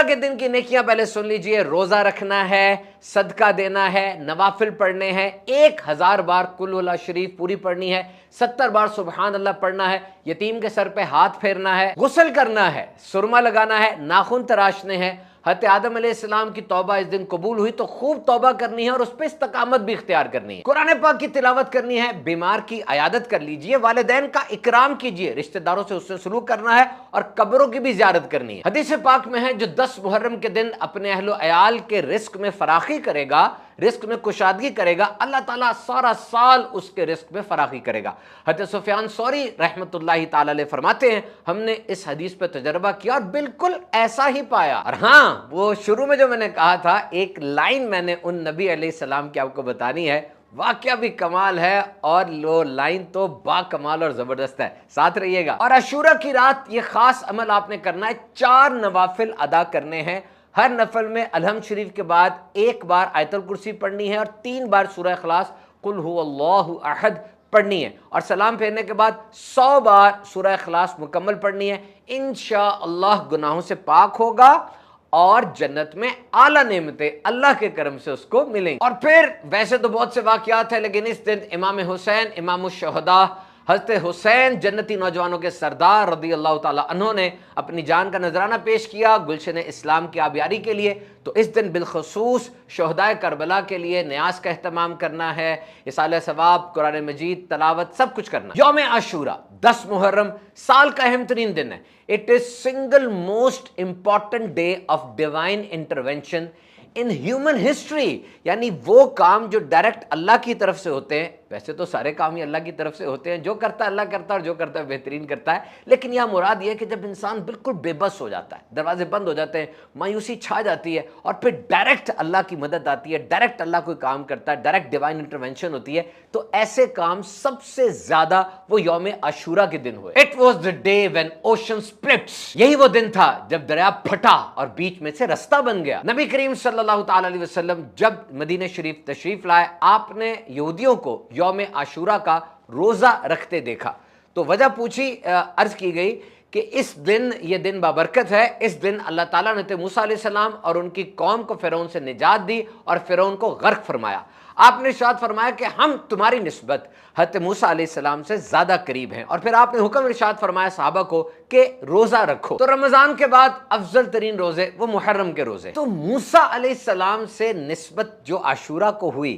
के दिन की नेकियां पहले सुन लीजिए। रोजा रखना है, सदका देना है, नवाफिल पढ़ने हैं, 1000 बार कुल हुवल्लाह शरीफ पूरी पढ़नी है, 70 बार सुबहान अल्लाह पढ़ना है, यतीम के सर पे हाथ फेरना है, गुस्ल करना है, सुरमा लगाना है, नाखून तराशने हैं। हज़रत आदम अलैहिस्सलाम की तौबा इस दिन कबूल हुई तो खूब तौबा करनी है और उस पर इस्तकामत भी इख्तियार करनी है। कुरान पाक की तिलावत करनी है, बीमार की अयादत कर लीजिए, वालिदैन का इकराम कीजिए, रिश्तेदारों से उससे सलूक करना है और कब्रों की भी ज़ियारत करनी है। हदीस पाक में है जो 10 मुहर्रम के दिन अपने अहलो अयाल के रिस्क में फराखी करेगा, रिस्क में कुशादगी करेगा, अल्लाह ताला सारा साल उसके रिस्क में फराखी करेगा। हज़रत सुफियान सौरी रहमतुल्लाहि ताला अलैह फरमाते हैं, हमने इस हदीस पे तजर्बा किया और बिल्कुल ऐसा ही पाया। और हाँ, वो शुरू में जो मैंने कहा था, एक लाइन मैंने उन नबी अलैहिस्सलाम की आपको बतानी है, वाकया भी कमाल है और लो लाइन तो बाकमाल और जबरदस्त है, साथ रहिएगा। और अशूरा की रात ये खास अमल आपने करना है, 4 नवाफिल अदा करने हैं। हर नफल में अलहम्द शरीफ के बाद 1 बार आयतुल कुर्सी पढ़नी है और 3 बार सूरह इखलास कुल हुवल्लाहु अहद पढ़नी है और सलाम फेरने के बाद 100 बार सूरह इखलास मुकम्मल पढ़नी है। इंशाअल्लाह गुनाहों से पाक होगा और जन्नत में आला नेमतें अल्लाह के करम से उसको मिलेंगी। और फिर वैसे तो बहुत से वाकयात हैं, लेकिन इस दिन इमाम हुसैन इमाम शुहदा हज़रत हुसैन जन्नती नौजवानों के सरदार रज़ी अल्लाह ताला अन्हु ने अपनी जान का नजराना पेश किया गुलशन इस्लाम की आबियारी के लिए। तो इस दिन बिलखसूस शहदाए करबला के लिए न्यास का एहतमाम करना है, इसाले सवाब, कुरान मजीद तलावत, सब कुछ करना। यौम आशूरा 10 मुहर्रम साल का अहम तरीन दिन है। It is single most important day of divine intervention in human history, यानी वो काम जो डायरेक्ट अल्लाह की तरफ से होते हैं। वैसे तो सारे काम ही अल्लाह की तरफ से होते हैं, जो करता है अल्लाह करता है और जो करता है बेहतरीन करता है, लेकिन यह मुराद यह है कि जब इंसान बिल्कुल बेबस हो जाता है, दरवाजे बंद हो जाते हैं, मायूसी छा जाती है और फिर डायरेक्ट अल्लाह की मदद आती है, डायरेक्ट अल्लाह कोई काम करता है, डायरेक्ट डिवाइन इंटरवेंशन होती है, तो ऐसे काम सबसे ज्यादा वो यौम आशूरा के दिन हुए। It was the day when ocean splits, यही वो दिन था जब दरिया फटा और बीच में से रास्ता बन गया। नबी करीम सल्लल्लाहु तआला अलैहि वसल्लम जब मदीना शरीफ तशरीफ लाए, आपने यहूदियों को यौम आशूरा का रोजा रखते देखा। तो वजह पूछी, अर्ज की गई कि इस दिन, ये दिन बाबरकत है, इस दिन अल्लाह ताला ने हज़रत मूसा अलैहिस्सलाम और उनकी कौम को फिरौन से निजात दी और फिरौन को गर्क फरमाया। आपने इरशाद फरमाया कि हम तुम्हारी निस्बत हज़रत मूसा अलैहिस्सलाम से ज्यादा करीब हैं। और फिर आपने हुक्म इरशाद फरमाया सहाबा को कि रोजा रखो। तो रमजान के बाद अफजल तरीन रोजे वो मुहर्रम के रोजे। तो मूसा अलैहिस्सलाम से निस्बत जो आशूरा को हुई,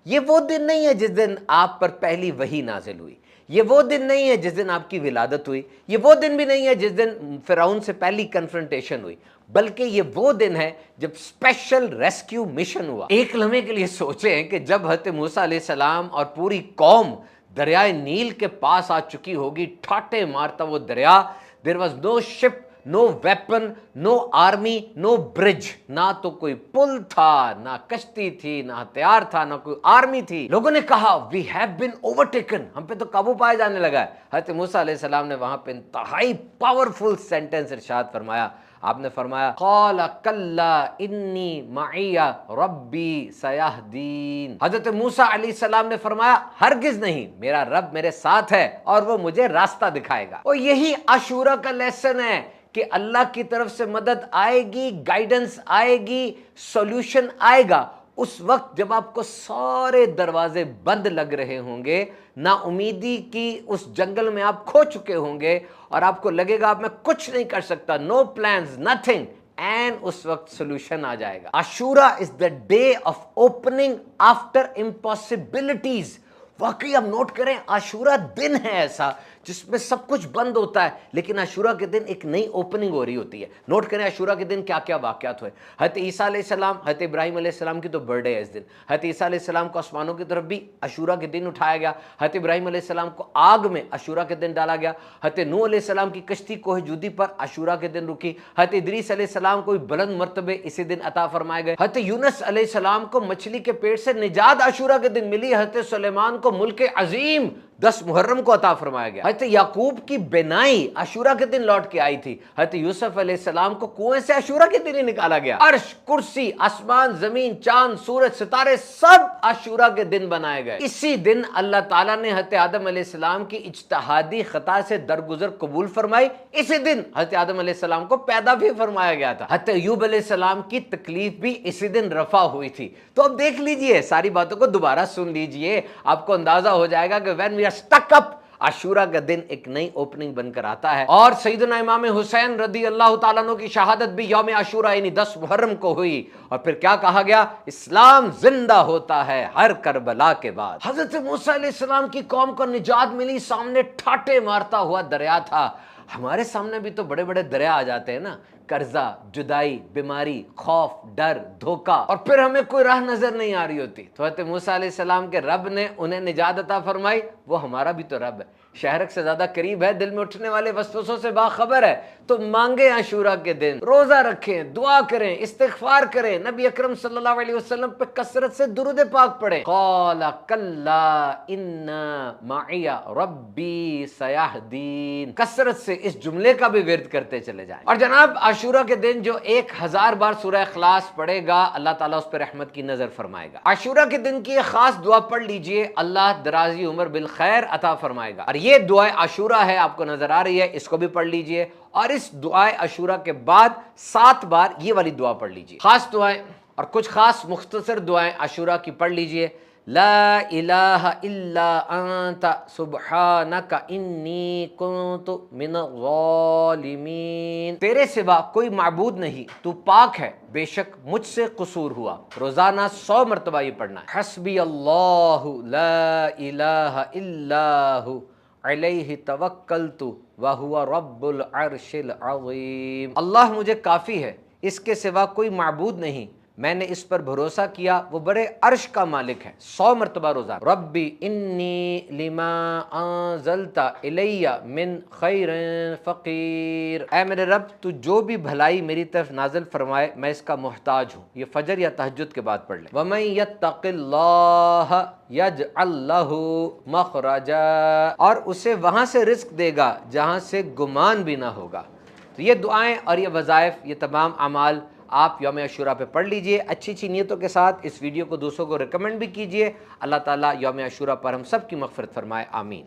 ये वो दिन नहीं है जिस दिन आप पर पहली वही नाजिल हुई, ये वो दिन नहीं है जिस दिन आपकी विलादत हुई, ये वो दिन भी नहीं है जिस दिन फिरौन से पहली कन्फ्रंटेशन हुई, बल्कि ये वो दिन है जब स्पेशल रेस्क्यू मिशन हुआ। एक लम्हे के लिए सोचें कि जब हज़रत मूसा अलैहिस्सलाम और पूरी कौम दरियाए नील के पास आ चुकी होगी, ठाटे मारता वो दरिया, there was no ship, no weapon, no army, no bridge, ना तो कोई पुल था, ना कश्ती थी, ना हथियार था, ना कोई आर्मी थी। लोगों ने कहा वी हैव बीन ओवरटेकन, हम पे तो काबू पाया जाने लगा है। हज़रत मूसा अलैहिस्सलाम ने वहां पे इंतहाई पावरफुल सेंटेंस इरशाद फरमाया। आपने फरमाया क़ाल कल्ला इन्नी मइया रब्बी सयहदीन। हज़रत मूसा अलैहिस्सलाम ने फरमाया हरगिज नहीं, मेरा रब मेरे साथ है और वो मुझे रास्ता दिखाएगा। और यही आशूरा का लेसन है कि अल्लाह की तरफ से मदद आएगी, गाइडेंस आएगी, सॉल्यूशन आएगा उस वक्त जब आपको सारे दरवाजे बंद लग रहे होंगे, ना उम्मीदी की उस जंगल में आप खो चुके होंगे और आपको लगेगा अब मैं कुछ नहीं कर सकता, नो प्लान्स, नथिंग, एंड उस वक्त सॉल्यूशन आ जाएगा। Ashura is the day of opening after impossibilities. वाकई आप नोट करें, आशूरा दिन है ऐसा जिसमें सब कुछ बंद होता है, लेकिन आशूरा के दिन एक नई ओपनिंग हो रही होती है। नोट करें आशूरा के दिन क्या क्या वाकयात हुए। हज़रत ईसा अलैहिस्सलाम, हज़रत इब्राहीम अलैहिस्सलाम की तो बर्थडे है इस दिन। हज़रत ईसा अलैहिस्सलाम को आसमानों की तरफ भी आशूरा के दिन उठाया गया। हज़रत इब्राहीम अलैहिस्सलाम को आग में आशूरा के दिन डाला गया। हज़रत नूह अलैहिस्सलाम की कश्ती कोह जूदी पर आशूरा के दिन रुकी। हज़रत इदरीस अलैहिस्सलाम को बुलंद मर्तबे इसी दिन अता फरमाए गए। हज़रत यूनुस अलैहिस्सलाम को मछली के पेट से निजात आशूरा के दिन मिली। हज़रत सुलेमान को मुल्क अजीम 10 मुहर्रम को अता फरमाया गया। हज़रत याकूब की बिनाई आशूरा के दिन लौट के आई थी। हज़रत यूसुफ अलैहिस्सलाम को कुएं से आशूरा के दिन ही निकाला गया। अर्श, कुर्सी, आसमान, जमीन, चांद, सूरज, सितारे सब आशूरा के दिन बनाए गए। इसी दिन अल्लाह ताला ने हज़रत आदम अलैहिस्सलाम की इज्तिहादी खता से दरगुजर कबूल फरमाई। इसी दिन हज़रत आदम अलैहिस्सलाम को पैदा भी फरमाया गया था। हज़रत अय्यूब अलैहिस्सलाम की तकलीफ भी इसी दिन रफा हुई थी। तो अब देख लीजिए, सारी बातों को दोबारा सुन लीजिए, आपको अंदाजा हो जाएगा कि when we are stuck up, Ashura का दिन एक नई ओपनिंग बनकर आता है। और सैयदना इमाम हुसैन रदी अल्लाह तआला अन्हु की शहादत भी यौम आशूरा यानी 10 मुहर्रम को हुई। और फिर क्या कहा गया, इस्लाम जिंदा होता है हर करबला के बाद। हजरत मूसा अलैहिस्सलाम की कौम को निजात मिली, सामने ठाटे मारता हुआ दरिया था। हमारे सामने भी तो बड़े बड़े दरिया आ जाते हैं ना, कर्जा, जुदाई, बीमारी, खौफ, डर, धोखा, और फिर हमें कोई राह नजर नहीं आ रही होती। तो हज़रत मूसा अलैहिस्सलाम के रब ने उन्हें निजात अता फरमाई। वो हमारा भी तो रब है, शहरक से ज्यादा करीब है, दिल में उठने वाले वसवसों से बाखबर है। तो मांगे आशूरा के दिन, रोजा रखें, दुआ करें, इस्तिग़फ़ार करें, नबी अकरम सल्लल्लाहु अलैहि वसल्लम पे कसरत से दुरूद पाक पढ़ें। क़ाला कल्ला इन्ना माइया रब्बी सयहदीन, कसरत से इस जुमले का भी विर्द करते चले जाएं। और जनाब, आशूरा के दिन जो 1000 बार सूरह इखलास पढ़ेगा, अल्लाह ताला उस पर रहमत की नजर फरमाएगा। आशूरा के दिन की खास दुआ पढ़ लीजिए, अल्लाह दराजी उम्र बिल खैर अता फरमाएगा। और ये दुआ आशूरा है, आपको नजर आ रही है, इसको भी पढ़ लीजिए। और इस दुआ आशूरा के बाद 7 बार ये वाली दुआ पढ़ लीजिए। खास दुआएं और कुछ खास मुख्तसर दुआएं आशूरा की पढ़ लीजिए। ला इलाहा इल्ला अंता सुब्हानका इन्नी कुन्तु मिनज़्ज़ालिमीन, तेरे सिवा कोई माबूद नहीं, तू पाक है, बेशक मुझसे कसूर हुआ। रोजाना 100 मरतबा ये पढ़ना है। हस्बी अल्लाहु ला इलाहा इल्लाहु अलैहि तवक्कलतु व हुवा रब्बुल अर्शिल अज़ीम, अल्लाह मुझे काफ़ी है, इसके सिवा कोई माबूद नहीं, मैंने इस पर भरोसा किया, वो बड़े अर्श का मालिक है। 100 मरतबा रोजा। रब्बी इन्नी लिमा अंज़लता इलैया मिन खैरिन फ़कीर, ऐ मेरे रब, तू जो भी भलाई मेरी तरफ नाजिल फरमाए मैं इसका मोहताज हूँ। ये फजर या तहज्जुद के बाद पढ़ ले। वमन यत्तक़िल्लाह यजअल लहू मखरजा, और उसे वहाँ से रिस्क देगा जहाँ से गुमान भी ना होगा। तो ये दुआएं और ये वज़ाइफ, ये तमाम अमाल आप यौम आशूरा पे पढ़ लीजिए। अच्छी अच्छी नीयतों के साथ इस वीडियो को दूसरों को रिकमेंड भी कीजिए। अल्लाह ताला यौम आशूरा पर हम सब की मग़फ़िरत फरमाए, आमीन।